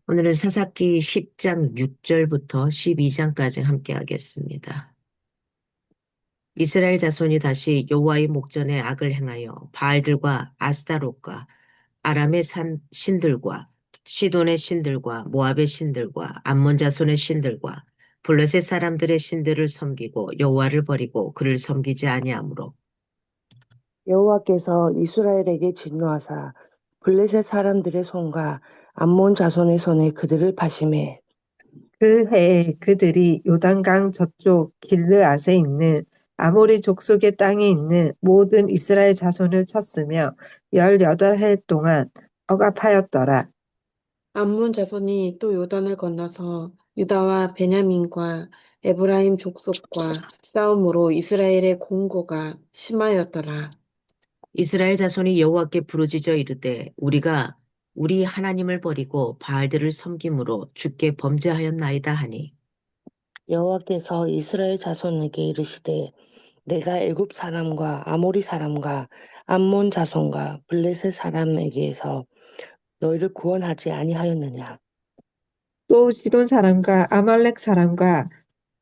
오늘은 사사기 10장 6절부터 12장까지 함께 하겠습니다. 이스라엘 자손이 다시 여호와의 목전에 악을 행하여 바알들과 아스타롯과 아람의 신들과 시돈의 신들과 모압의 신들과 암몬 자손의 신들과 블레셋 사람들의 신들을 섬기고 여호와를 버리고 그를 섬기지 아니하므로 여호와께서 이스라엘에게 진노하사 블레셋 사람들의 손과 암몬 자손의 손에 그들을 파심해 그 해에 그들이 요단강 저쪽 길르앗에 있는 아모리 족속의 땅에 있는 모든 이스라엘 자손을 쳤으며 18해 동안 억압하였더라. 암몬 자손이 또 요단을 건너서 유다와 베냐민과 에브라임 족속과 싸움으로 이스라엘의 공고가 심하였더라. 이스라엘 자손이 여호와께 부르짖어 이르되 우리가 우리 하나님을 버리고 바알들을 섬김으로 주께 범죄하였나이다 하니 여호와께서 이스라엘 자손에게 이르시되 내가 애굽 사람과 아모리 사람과 암몬 자손과 블레셋 사람에게서 너희를 구원하지 아니하였느냐. 또 시돈 사람과 아말렉 사람과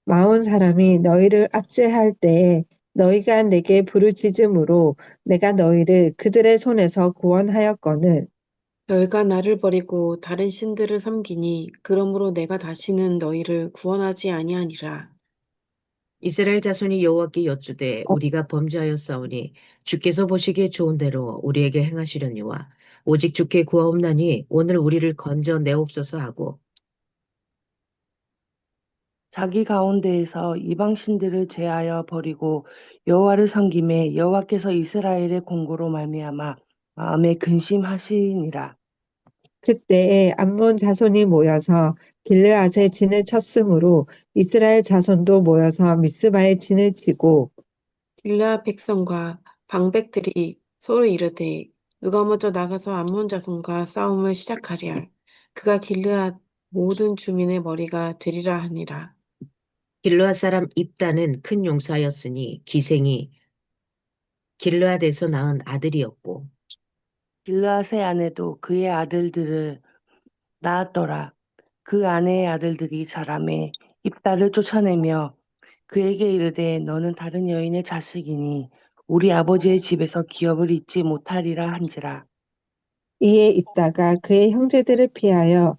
마온 사람이 너희를 압제할 때에 너희가 내게 부르짖음으로 내가 너희를 그들의 손에서 구원하였거늘 너희가 나를 버리고 다른 신들을 섬기니 그러므로 내가 다시는 너희를 구원하지 아니하니라. 이스라엘 자손이 여호와께 여쭈되 우리가 범죄하였사오니 주께서 보시기에 좋은 대로 우리에게 행하시려니와 오직 주께 구하옵나니 오늘 우리를 건져 내옵소서 하고 자기 가운데에서 이방 신들을 제하여 버리고 여호와를 섬김에 여호와께서 이스라엘의 공고로 말미암아 마음에 근심하시니라. 그때에 암몬 자손이 모여서 길르앗에 진을 쳤으므로 이스라엘 자손도 모여서 미스바에 진을 치고 길라 백성과 방백들이 서로 이르되 누가 먼저 나가서 암몬 자손과 싸움을 시작하랴. 그가 길르앗 모든 주민의 머리가 되리라 하니라. 길르앗 사람 입다는 큰 용사였으니 기생이 길르앗에서 낳은 아들이었고 길르앗의 아내도 그의 아들들을 낳았더라. 그 아내의 아들들이 자라매 입다를 쫓아내며 그에게 이르되 너는 다른 여인의 자식이니 우리 아버지의 집에서 기업을 잊지 못하리라 한지라. 이에 입다가 그의 형제들을 피하여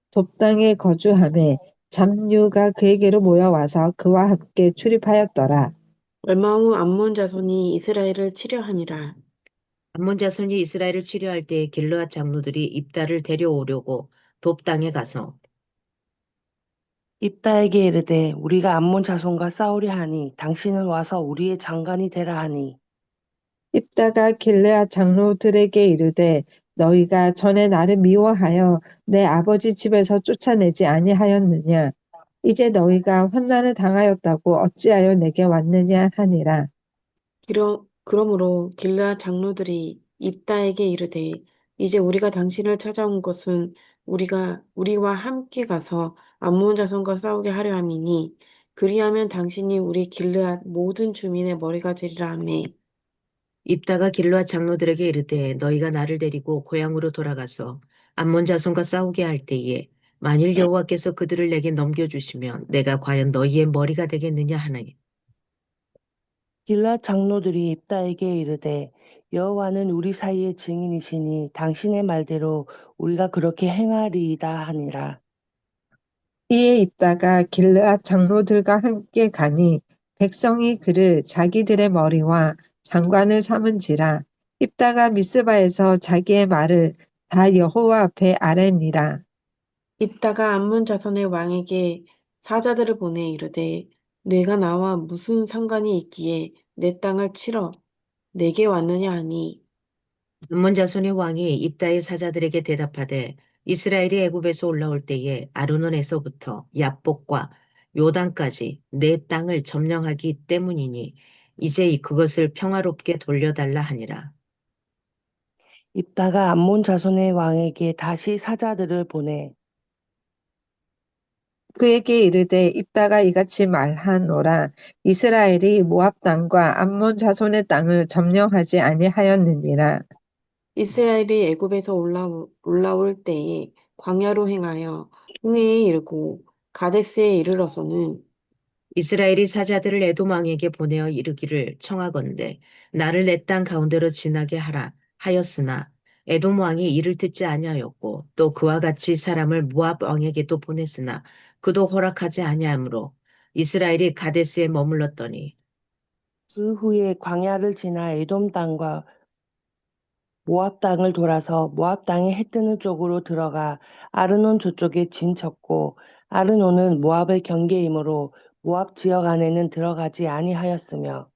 돕당에 거주하매 잡류가 그에게로 모여와서 그와 함께 출입하였더라. 얼마 후 암몬 자손이 이스라엘을 치려하니라. 암몬 자손이 이스라엘을 치려할 때에 길르앗 장로들이 입다를 데려오려고 돕 땅에 가서 입다에게 이르되 우리가 암몬 자손과 싸우려 하니 당신은 와서 우리의 장관이 되라 하니 입다가 길르앗 장로들에게 이르되 너희가 전에 나를 미워하여 내 아버지 집에서 쫓아내지 아니하였느냐 이제 너희가 환난을 당하였다고 어찌하여 내게 왔느냐 하니라. 그러므로 길르앗 장로들이 입다에게 이르되 이제 우리가 당신을 찾아온 것은 우리와 함께 가서 암몬 자손과 싸우게 하려 함이니 그리하면 당신이 우리 길르앗 모든 주민의 머리가 되리라 하매 입다가 길르앗 장로들에게 이르되 너희가 나를 데리고 고향으로 돌아가서 암몬 자손과 싸우게 할 때에 만일 여호와께서 그들을 내게 넘겨주시면 내가 과연 너희의 머리가 되겠느냐 하나니 길앗 장로들이 입다에게 이르되 여호와는 우리 사이의 증인이시니 당신의 말대로 우리가 그렇게 행하리이다 하니라. 이에 입다가 길르앗 장로들과 함께 가니 백성이 그를 자기들의 머리와 장관을 삼은지라 입다가 미스바에서 자기의 말을 다 여호와 앞에 아뢰니라. 입다가 암몬 자손의 왕에게 사자들을 보내 이르되 내가 나와 무슨 상관이 있기에 내 땅을 치러 내게 왔느냐 하니 암몬 자손의 왕이 입다의 사자들에게 대답하되 이스라엘이 애굽에서 올라올 때에 아르논에서부터 야복과 요단까지 내 땅을 점령하기 때문이니 이제 그것을 평화롭게 돌려달라 하니라. 입다가 암몬 자손의 왕에게 다시 사자들을 보내 그에게 이르되 입다가 이같이 말하노라. 이스라엘이 모압 땅과 암몬 자손의 땅을 점령하지 아니하였느니라. 이스라엘이 애굽에서 올라올 때에 광야로 행하여 홍해에 이르고 가데스에 이르러서는 이스라엘이 사자들을 에돔 왕에게 보내어 이르기를 청하건대 나를 내 땅 가운데로 지나게 하라 하였으나 에돔 왕이 이를 듣지 아니하였고 또 그와 같이 사람을 모압 왕에게도 보냈으나 그도 허락하지 아니하므로 이스라엘이 가데스에 머물렀더니 그 후에 광야를 지나 에돔 땅과 모압 땅을 돌아서 모압 땅의 해 뜨는 쪽으로 들어가 아르논 저쪽에 진쳤고 아르논은 모압의 경계이므로 모압 지역 안에는 들어가지 아니하였으며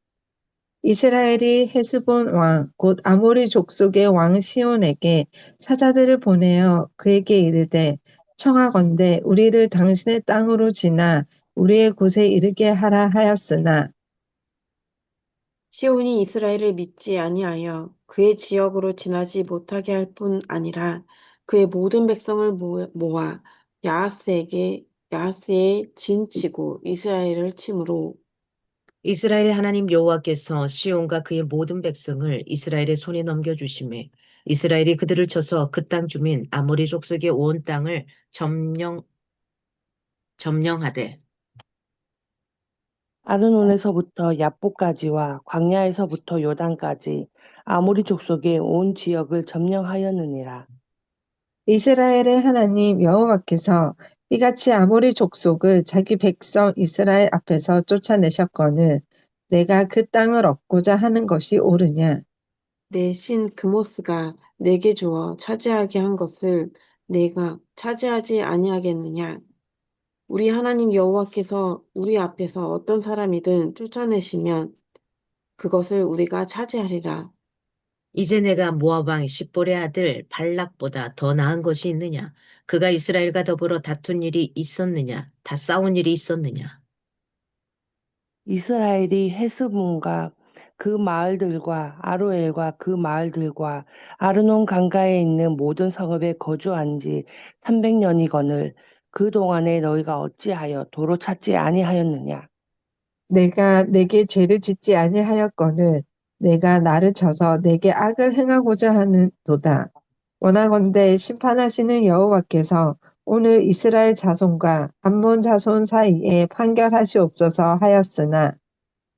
이스라엘이 헤스본 왕, 곧 아모리 족속의 왕 시온에게 사자들을 보내어 그에게 이르되 청하건대 우리를 당신의 땅으로 지나 우리의 곳에 이르게 하라 하였으나 시온이 이스라엘을 믿지 아니하여 그의 지역으로 지나지 못하게 할 뿐 아니라 그의 모든 백성을 모아 야하스에 진치고 이스라엘을 침으로 이스라엘의 하나님 여호와께서 시온과 그의 모든 백성을 이스라엘의 손에 넘겨주심에 이스라엘이 그들을 쳐서 그 땅 주민 아모리 족속의 온 땅을 점령하되 아르논에서부터 야보까지와 광야에서부터 요단까지 아모리 족속의 온 지역을 점령하였느니라. 이스라엘의 하나님 여호와께서 이같이 아모리 족속을 자기 백성 이스라엘 앞에서 쫓아내셨거늘 내가 그 땅을 얻고자 하는 것이 옳으냐? 내 신 그모스가 내게 주어 차지하게 한 것을 내가 차지하지 아니하겠느냐? 우리 하나님 여호와께서 우리 앞에서 어떤 사람이든 쫓아내시면 그것을 우리가 차지하리라. 이제 내가 모압 왕 십볼의 아들 발락보다 더 나은 것이 있느냐? 그가 이스라엘과 더불어 다툰 일이 있었느냐? 다 싸운 일이 있었느냐? 이스라엘이 헤스본과 그 마을들과 아로엘과 그 마을들과 아르논 강가에 있는 모든 성읍에 거주한 지 300년이거늘 그 동안에 너희가 어찌하여 도로 찾지 아니하였느냐? 내가 내게 죄를 짓지 아니하였거늘 내가 나를 쳐서 내게 악을 행하고자 하는도다. 원하건대 심판하시는 여호와께서 오늘 이스라엘 자손과 암몬 자손 사이에 판결하시옵소서 하였으나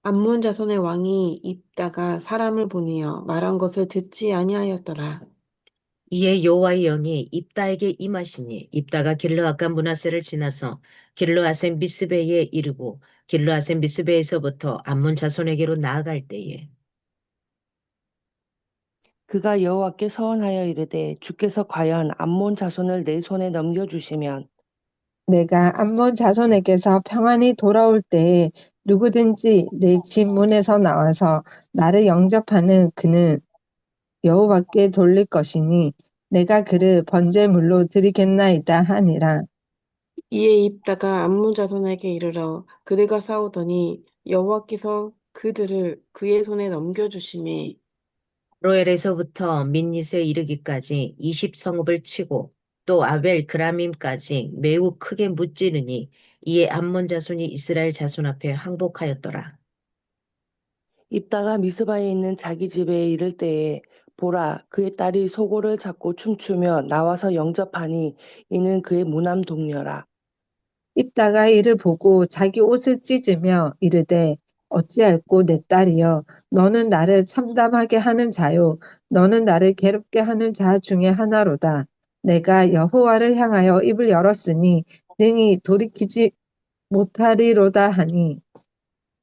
암몬 자손의 왕이 입다가 사람을 보내어 말한 것을 듣지 아니하였더라. 이에 여호와의 영이 입다에게 임하시니 입다가 길르앗과 므낫세를 지나서 길르앗의 미스베에 이르고 길르앗의 미스베에서부터 암몬 자손에게로 나아갈 때에 그가 여호와께 서원하여 이르되 주께서 과연 암몬 자손을 내 손에 넘겨주시면 내가 암몬 자손에게서 평안히 돌아올 때에 누구든지 내 집 문에서 나와서 나를 영접하는 그는 여호와께 돌릴 것이니 내가 그를 번제물로 드리겠나이다 하니라. 이에 입다가 암몬 자손에게 이르러 그들과 싸우더니 여호와께서 그들을 그의 손에 넘겨주심에 로엘에서부터 민닛에 이르기까지 20성읍을 치고 또 아벨 그라밈까지 매우 크게 무찌르니 이에 암몬 자손이 이스라엘 자손 앞에 항복하였더라. 입다가 미스바에 있는 자기 집에 이를 때에 보라 그의 딸이 소고를 잡고 춤추며 나와서 영접하니 이는 그의 무남 동료라. 입다가 이를 보고 자기 옷을 찢으며 이르되 어찌할꼬 내 딸이여 너는 나를 참담하게 하는 자요 너는 나를 괴롭게 하는 자 중에 하나로다. 내가 여호와를 향하여 입을 열었으니 능히 돌이키지 못하리로다 하니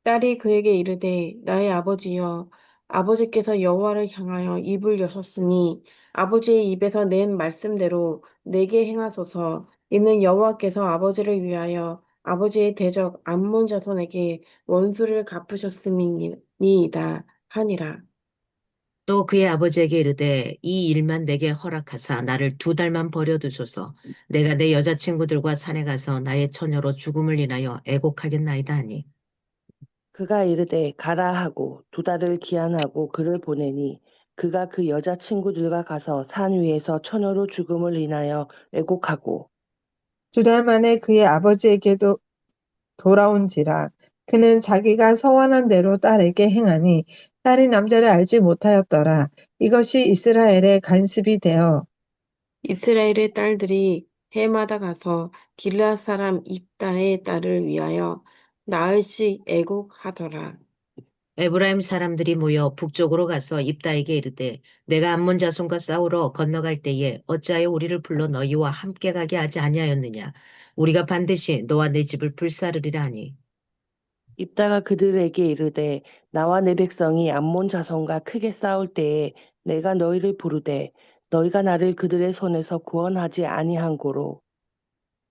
딸이 그에게 이르되 나의 아버지여 아버지께서 여호와를 향하여 입을 여셨으니 아버지의 입에서 낸 말씀대로 내게 행하소서. 이는 여호와께서 아버지를 위하여 아버지의 대적 암몬 자손에게 원수를 갚으셨음이니이다 하니라. 또 그의 아버지에게 이르되 이 일만 내게 허락하사 나를 2달만 버려두소서. 내가 내 여자친구들과 산에 가서 나의 처녀로 죽음을 인하여 애곡하겠나이다 하니 그가 이르되 가라 하고 2달을 기한하고 그를 보내니 그가 그 여자 친구들과 가서 산 위에서 처녀로 죽음을 인하여 왜곡하고 2달 만에 그의 아버지에게도 돌아온지라 그는 자기가 서원한 대로 딸에게 행하니 딸이 남자를 알지 못하였더라. 이것이 이스라엘의 간습이 되어 이스라엘의 딸들이 해마다 가서 길르앗 사람 입다의 딸을 위하여 나흘씩 애곡하더라. 에브라임 사람들이 모여 북쪽으로 가서 입다에게 이르되 내가 암몬 자손과 싸우러 건너갈 때에 어찌하여 우리를 불러 너희와 함께 가게 하지 아니하였느냐 우리가 반드시 너와 내 집을 불사르리라 하니 입다가 그들에게 이르되 나와 내 백성이 암몬 자손과 크게 싸울 때에 내가 너희를 부르되 너희가 나를 그들의 손에서 구원하지 아니한 고로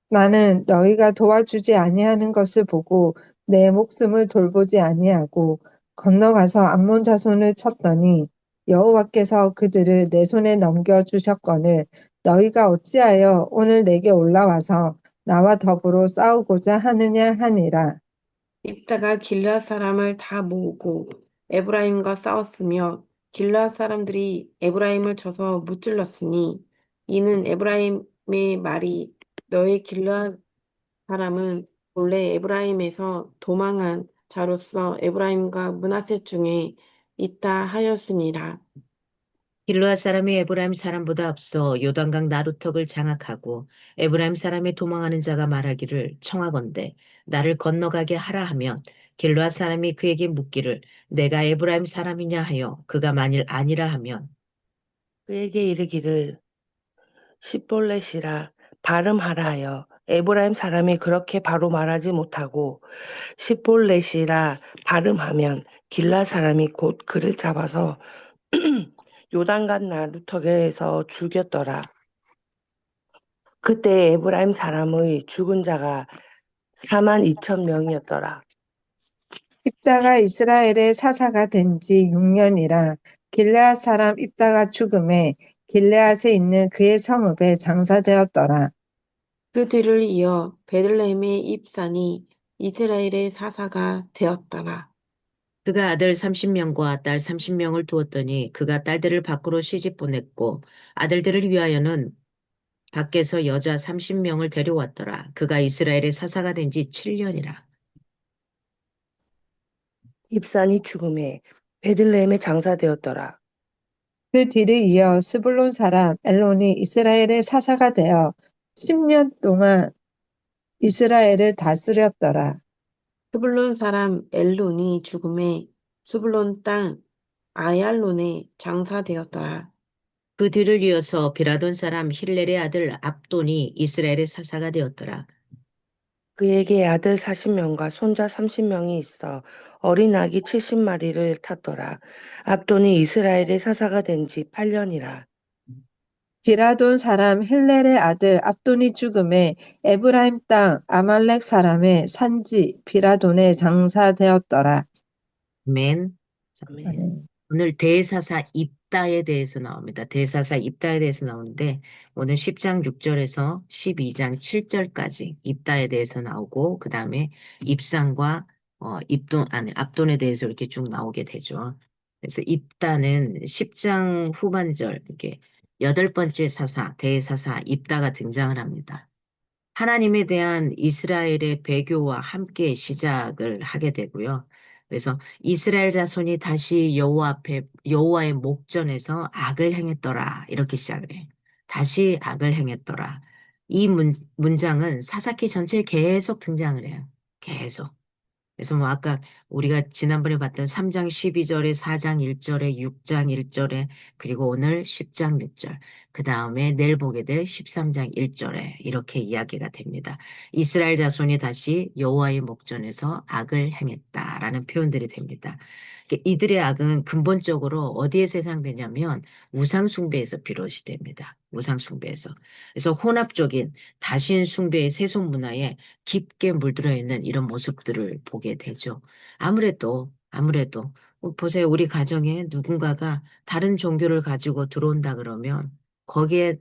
나는 너희가 도와주지 아니하는 것을 보고 내 목숨을 돌보지 아니하고 건너가서 암몬 자손을 쳤더니 여호와께서 그들을 내 손에 넘겨 주셨거늘 너희가 어찌하여 오늘 내게 올라와서 나와 더불어 싸우고자 하느냐 하니라. 입다가 길르앗 사람을 다 모으고 에브라임과 싸웠으며 길르앗 사람들이 에브라임을 쳐서 무찔렀으니 이는 에브라임의 말이 너의 길르앗 사람은 본래 에브라임에서 도망한 자로서 에브라임과 므낫세 중에 있다 하였음이라. 길르앗 사람이 에브라임 사람보다 앞서 요단강 나루턱을 장악하고 에브라임 사람의 도망하는 자가 말하기를 청하건대 나를 건너가게 하라 하면 길르앗 사람이 그에게 묻기를 내가 에브라임 사람이냐 하여 그가 만일 아니라 하면 그에게 이르기를 십볼렛이라 발음하라 하여 에브라임 사람이 그렇게 바로 말하지 못하고 십볼렛이라 발음하면 길라 사람이 곧 그를 잡아서 요단간 나루턱에서 죽였더라. 그때 에브라임 사람의 죽은 자가 42,000명이었더라. 입다가 이스라엘의 사사가 된 지 6년이라 길르앗 사람 입다가 죽음에 길르앗에 있는 그의 성읍에 장사되었더라. 그 뒤를 이어 베들레헴의 입산이 이스라엘의 사사가 되었더라. 그가 아들 30명과 딸 30명을 두었더니 그가 딸들을 밖으로 시집 보냈고 아들들을 위하여는 밖에서 여자 30명을 데려왔더라. 그가 이스라엘의 사사가 된 지 7년이라. 입산이 죽음에 베들레헴에 장사되었더라. 그 뒤를 이어 스불론 사람 엘론이 이스라엘의 사사가 되어 10년 동안 이스라엘을 다스렸더라. 스불론 사람 엘론이 죽음에 스불론 땅 아얄론에 장사되었더라. 그 뒤를 이어서 비라돈 사람 힐렐의 아들 압돈이 이스라엘의 사사가 되었더라. 그에게 아들 40명과 손자 30명이 있어 어린 아기 70마리를 탔더라. 압돈이 이스라엘의 사사가 된 지 8년이라. 비라돈 사람 헬렐의 아들 압돈이 죽음에 에브라임 땅 아말렉 사람의 산지 비라돈에 장사되었더라. 맨. 아멘. 오늘 대사사 입다에 대해서 나옵니다. 대사사 입다에 대해서 나오는데 오늘 10장 6절에서 12장 7절까지 입다에 대해서 나오고 그 다음에 입상과 입돈 아니 압돈에 대해서 이렇게 쭉 나오게 되죠. 그래서 입다는 10장 후반절 이렇게 여덟 번째 사사 대사사 입다가 등장을 합니다. 하나님에 대한 이스라엘의 배교와 함께 시작을 하게 되고요. 그래서 이스라엘 자손이 다시 여호와 앞에 여호와의 목전에서 악을 행했더라 이렇게 시작을 해요. 다시 악을 행했더라. 이 문장은 사사기 전체에 계속 등장을 해요. 계속. 그래서 뭐 아까 우리가 지난번에 봤던 3장 12절에 4장 1절에 6장 1절에 그리고 오늘 10장 6절 그 다음에 내일 보게 될 13장 1절에 이렇게 이야기가 됩니다. 이스라엘 자손이 다시 여호와의 목전에서 악을 행했다라는 표현들이 됩니다. 이들의 악은 근본적으로 어디에서 해상되냐면 우상 숭배에서 비롯이 됩니다. 우상 숭배에서. 그래서 혼합적인 다신 숭배의 세속 문화에 깊게 물들어 있는 이런 모습들을 보게 되죠. 아무래도 보세요. 우리 가정에 누군가가 다른 종교를 가지고 들어온다 그러면 거기에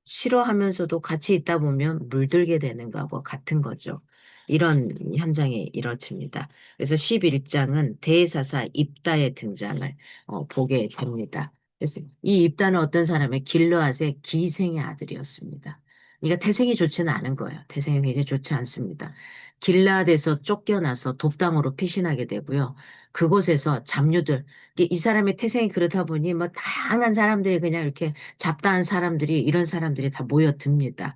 싫어하면서도 같이 있다 보면 물들게 되는 거하고 같은 거죠. 이런 현장이 이뤄집니다. 그래서 11장은 대사사 입다의 등장을 보게 됩니다. 그래서 이 입다는 어떤 사람의 길르앗의 기생의 아들이었습니다. 그러니까 태생이 좋지는 않은 거예요. 태생이 굉장히 좋지 않습니다. 길라앗에서 쫓겨나서 돕당으로 피신하게 되고요. 그곳에서 잡류들, 이 사람의 태생이 그렇다 보니 뭐 다양한 사람들이 그냥 이렇게 잡다한 사람들이 이런 사람들이 다 모여듭니다.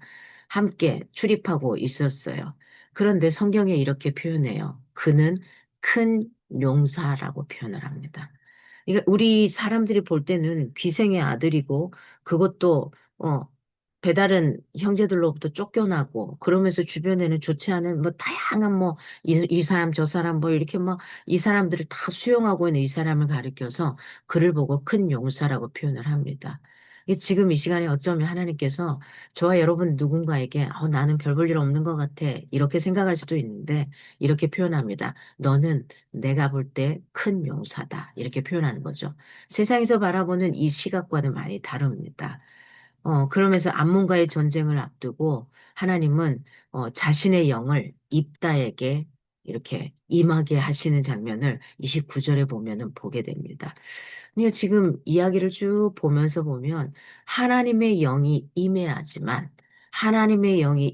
함께 출입하고 있었어요. 그런데 성경에 이렇게 표현해요. 그는 큰 용사라고 표현을 합니다. 그러니까 우리 사람들이 볼 때는 귀생의 아들이고 그것도 배다른 형제들로부터 쫓겨나고 그러면서 주변에는 좋지 않은 뭐 다양한 뭐 이 사람 저 사람 뭐 이렇게 막 이 사람들을 다 수용하고 있는 이 사람을 가리켜서 그를 보고 큰 용사라고 표현을 합니다. 지금 이 시간에 어쩌면 하나님께서 저와 여러분 누군가에게 나는 별 볼 일 없는 것 같아 이렇게 생각할 수도 있는데 이렇게 표현합니다. 너는 내가 볼 때 큰 용사다 이렇게 표현하는 거죠. 세상에서 바라보는 이 시각과는 많이 다릅니다. 그러면서 암몬과의 전쟁을 앞두고 하나님은 자신의 영을 입다에게 이렇게 임하게 하시는 장면을 29절에 보면은 보게 됩니다. 그러니까 지금 이야기를 쭉 보면서 보면 하나님의 영이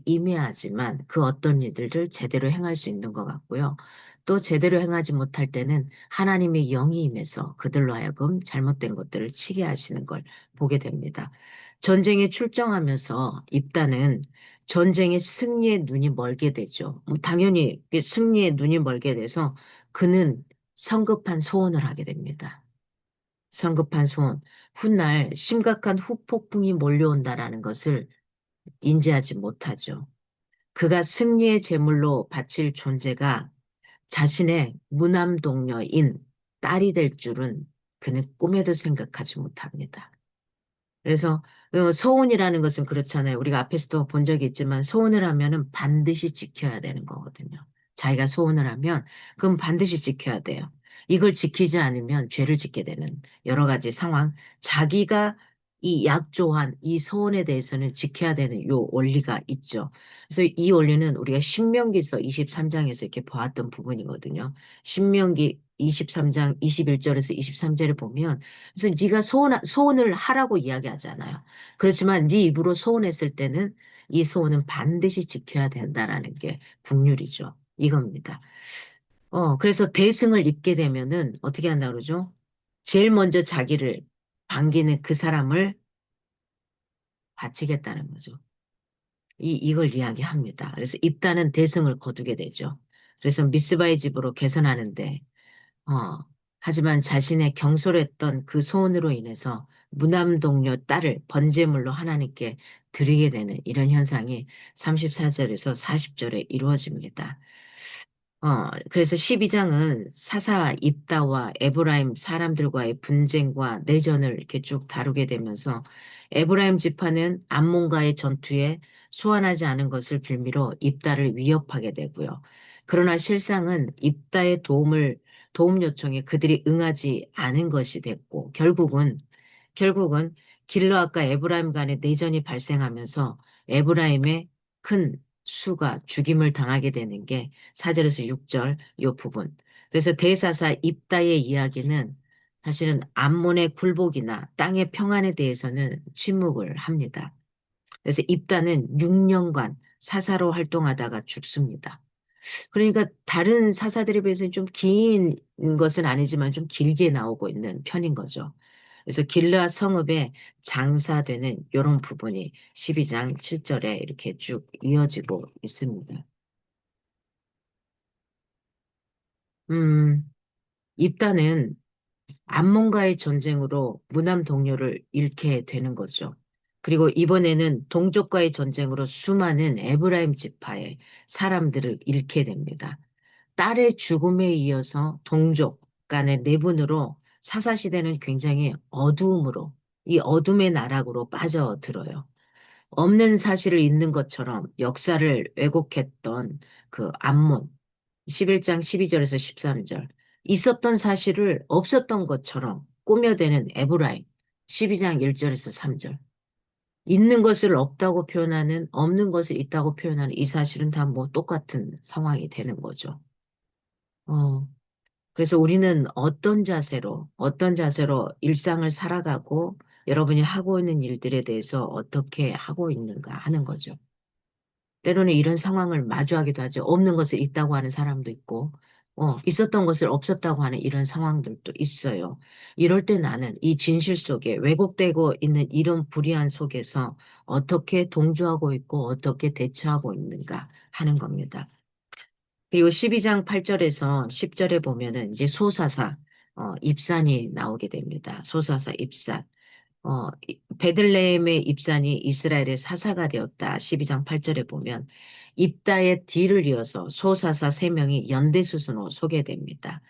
임해야지만 그 어떤 일들을 제대로 행할 수 있는 것 같고요. 또 제대로 행하지 못할 때는 하나님의 영이 임해서 그들로 하여금 잘못된 것들을 치게 하시는 걸 보게 됩니다. 전쟁에 출정하면서 입다는 전쟁의 승리에 눈이 멀게 되죠. 뭐 당연히 승리에 눈이 멀게 돼서 그는 성급한 소원을 하게 됩니다. 성급한 소원. 훗날 심각한 후폭풍이 몰려온다라는 것을 인지하지 못하죠. 그가 승리의 제물로 바칠 존재가 자신의 무남 동료인 딸이 될 줄은 그는 꿈에도 생각하지 못합니다. 그래서 소원이라는 것은 그렇잖아요. 우리가 앞에서도 본 적이 있지만 소원을 하면은 반드시 지켜야 되는 거거든요. 자기가 소원을 하면 그럼 반드시 지켜야 돼요. 이걸 지키지 않으면 죄를 짓게 되는 여러 가지 상황. 자기가 이 약조한 이 소원에 대해서는 지켜야 되는 요 원리가 있죠. 그래서 이 원리는 우리가 신명기서 23장에서 이렇게 보았던 부분이거든요. 신명기 23장 21절에서 23절에 보면 그래서 네가 소원을 하라고 이야기하잖아요. 그렇지만 네 입으로 소원했을 때는 이 소원은 반드시 지켜야 된다라는 게 국률이죠. 이겁니다. 그래서 대승을 입게 되면은 어떻게 한다 그러죠? 제일 먼저 자기를 반기는 그 사람을 바치겠다는 거죠. 이걸 이야기합니다. 그래서 입다는 대승을 거두게 되죠. 그래서 미스바의 집으로 개선하는데 어, 하지만 자신의 경솔했던 그 소원으로 인해서 무남 동료 딸을 번제물로 하나님께 드리게 되는 이런 현상이 34절에서 40절에 이루어집니다. 그래서 12장은 사사 입다와 에브라임 사람들과의 분쟁과 내전을 이렇게 쭉 다루게 되면서 에브라임 지파는 암몬과의 전투에 소환하지 않은 것을 빌미로 입다를 위협하게 되고요. 그러나 실상은 입다의 도움 요청에 그들이 응하지 않은 것이 됐고 결국은 길르앗과 에브라임 간의 내전이 발생하면서 에브라임의 큰 수가 죽임을 당하게 되는 게 4절에서 6절 요 부분. 그래서 대사사 입다의 이야기는 사실은 암몬의 굴복이나 땅의 평안에 대해서는 침묵을 합니다. 그래서 입다는 6년간 사사로 활동하다가 죽습니다. 그러니까 다른 사사들에 비해서 좀 긴 것은 아니지만 좀 길게 나오고 있는 편인 거죠. 그래서 길르앗 성읍에 장사되는 이런 부분이 12장 7절에 이렇게 쭉 이어지고 있습니다. 음, 입다는 암몬과의 전쟁으로 무남 동료를 잃게 되는 거죠. 그리고 이번에는 동족과의 전쟁으로 수많은 에브라임 지파의 사람들을 잃게 됩니다. 딸의 죽음에 이어서 동족 간의 내분으로 사사시대는 굉장히 어두움으로 이 어둠의 나락으로 빠져들어요. 없는 사실을 있는 것처럼 역사를 왜곡했던 그 암몬 11장 12절에서 13절 있었던 사실을 없었던 것처럼 꾸며대는 에브라임 12장 1절에서 3절 있는 것을 없다고 표현하는 없는 것을 있다고 표현하는 이 사실은 다 뭐 똑같은 상황이 되는 거죠. 어, 그래서 우리는 어떤 자세로 일상을 살아가고 여러분이 하고 있는 일들에 대해서 어떻게 하고 있는가 하는 거죠. 때로는 이런 상황을 마주하기도 하죠. 없는 것을 있다고 하는 사람도 있고, 있었던 것을 없었다고 하는 이런 상황들도 있어요. 이럴 때 나는 이 진실 속에 왜곡되고 있는 이런 불의한 속에서 어떻게 동조하고 있고 어떻게 대처하고 있는가 하는 겁니다. 그리고 12장 8절에서 10절에 보면은 이제 소사사, 입산이 나오게 됩니다. 소사사 입산. 베들레헴의 입산이 이스라엘의 사사가 되었다. 12장 8절에 보면 입다의 뒤를 이어서 소사사 3명이 연대수순으로 소개됩니다.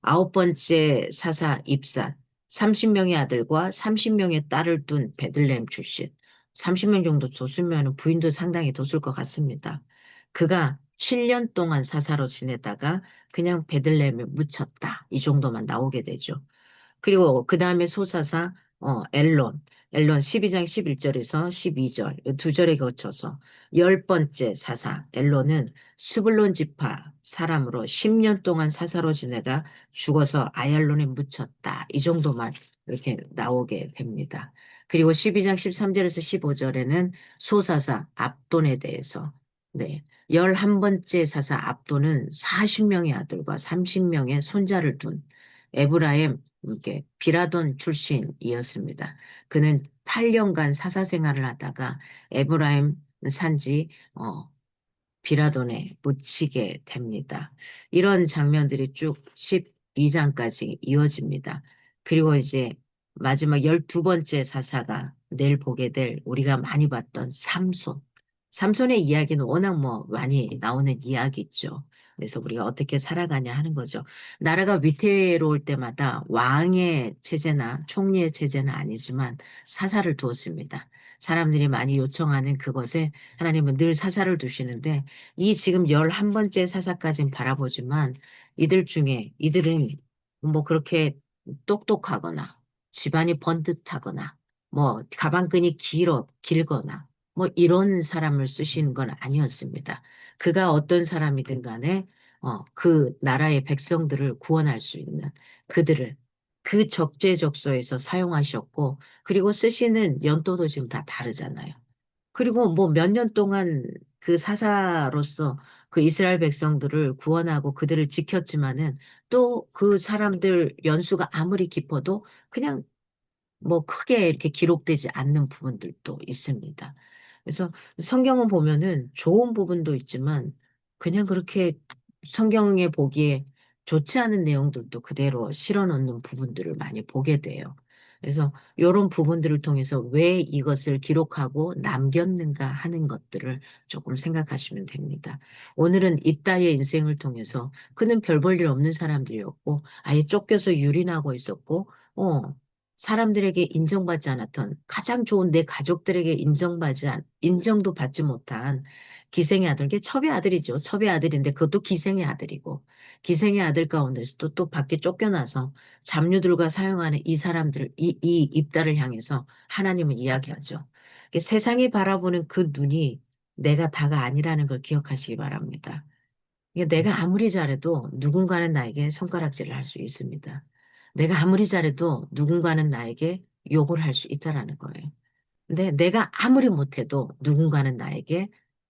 아홉 번째 사사 입산, 30명의 아들과 30명의 딸을 둔 베들레헴 출신. 30명 정도 뒀으면 부인도 상당히 뒀을 것 같습니다. 그가 7년 동안 사사로 지내다가 그냥 베들레헴에 묻혔다. 이 정도만 나오게 되죠. 그리고 그 다음에 소사사 엘론 12장 11절에서 12절 두 절에 거쳐서 열 번째 사사 엘론은 스불론 지파 사람으로 10년 동안 사사로 지내다 죽어서 아얄론에 묻혔다. 이 정도만 이렇게 나오게 됩니다. 그리고 12장 13절에서 15절에는 소사사 압돈에 대해서 네. 11번째 사사 압돈은 40명의 아들과 30명의 손자를 둔 에브라임 이렇게 비라돈 출신이었습니다. 그는 8년간 사사 생활을 하다가 에브라임 산지 비라돈에 묻히게 됩니다. 이런 장면들이 쭉 12장까지 이어집니다. 그리고 이제 마지막 12번째 사사가 내일 보게 될 우리가 많이 봤던 삼손. 삼손의 이야기는 워낙 뭐 많이 나오는 이야기죠. 그래서 우리가 어떻게 살아가냐 하는 거죠. 나라가 위태로울 때마다 왕의 체제나 총리의 체제는 아니지만 사사를 두었습니다. 사람들이 많이 요청하는 그것에 하나님은 늘 사사를 두시는데 이 지금 11번째 사사까지는 바라보지만 이들은 뭐 그렇게 똑똑하거나 집안이 번듯하거나 뭐 가방끈이 길거나 뭐 이런 사람을 쓰시는 건 아니었습니다. 그가 어떤 사람이든 간에 그 나라의 백성들을 구원할 수 있는 그들을 그 적재적소에서 사용하셨고 그리고 쓰시는 연도도 지금 다 다르잖아요. 그리고 뭐 몇 년 동안 그 사사로서 그 이스라엘 백성들을 구원하고 그들을 지켰지만은 또 그 사람들 연수가 아무리 깊어도 그냥 뭐 크게 이렇게 기록되지 않는 부분들도 있습니다. 그래서 성경을 보면은 좋은 부분도 있지만 그냥 그렇게 성경에 보기에 좋지 않은 내용들도 그대로 실어 넣는 부분들을 많이 보게 돼요. 그래서 이런 부분들을 통해서 왜 이것을 기록하고 남겼는가 하는 것들을 조금 생각하시면 됩니다. 오늘은 입다의 인생을 통해서 그는 별 볼 일 없는 사람들이었고 아예 쫓겨서 유린하고 있었고 사람들에게 인정받지 않았던 가장 좋은 내 가족들에게 인정도 받지 못한 기생의 아들, 게 첩의 아들이죠. 첩의 아들인데 그것도 기생의 아들이고 기생의 아들 가운데서도 또 밖에 쫓겨나서 잡류들과 사용하는 이 사람들을 이 입다를 향해서 하나님은 이야기하죠. 세상이 바라보는 그 눈이 내가 다가 아니라는 걸 기억하시기 바랍니다. 내가 아무리 잘해도 누군가는 나에게 손가락질을 할 수 있습니다. 내가 아무리 잘해도 누군가는 나에게 욕을 할 수 있다라는 거예요. 근데 내가 아무리 못해도 누군가는 나에게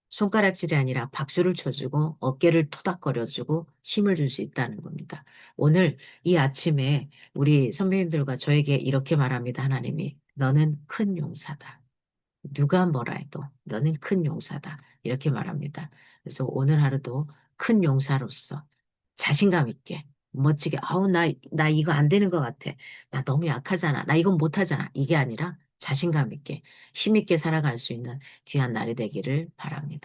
손가락질이 아니라 박수를 쳐주고 어깨를 토닥거려주고 힘을 줄 수 있다는 겁니다. 오늘 이 아침에 우리 선배님들과 저에게 이렇게 말합니다. 하나님이 너는 큰 용사다. 누가 뭐라 해도 너는 큰 용사다. 이렇게 말합니다. 그래서 오늘 하루도 큰 용사로서 자신감 있게, 멋지게, 아우, 나 이거 안 되는 것 같아. 나 너무 약하잖아. 나 이건 못하잖아. 이게 아니라 자신감 있게, 힘 있게 살아갈 수 있는 귀한 날이 되기를 바랍니다.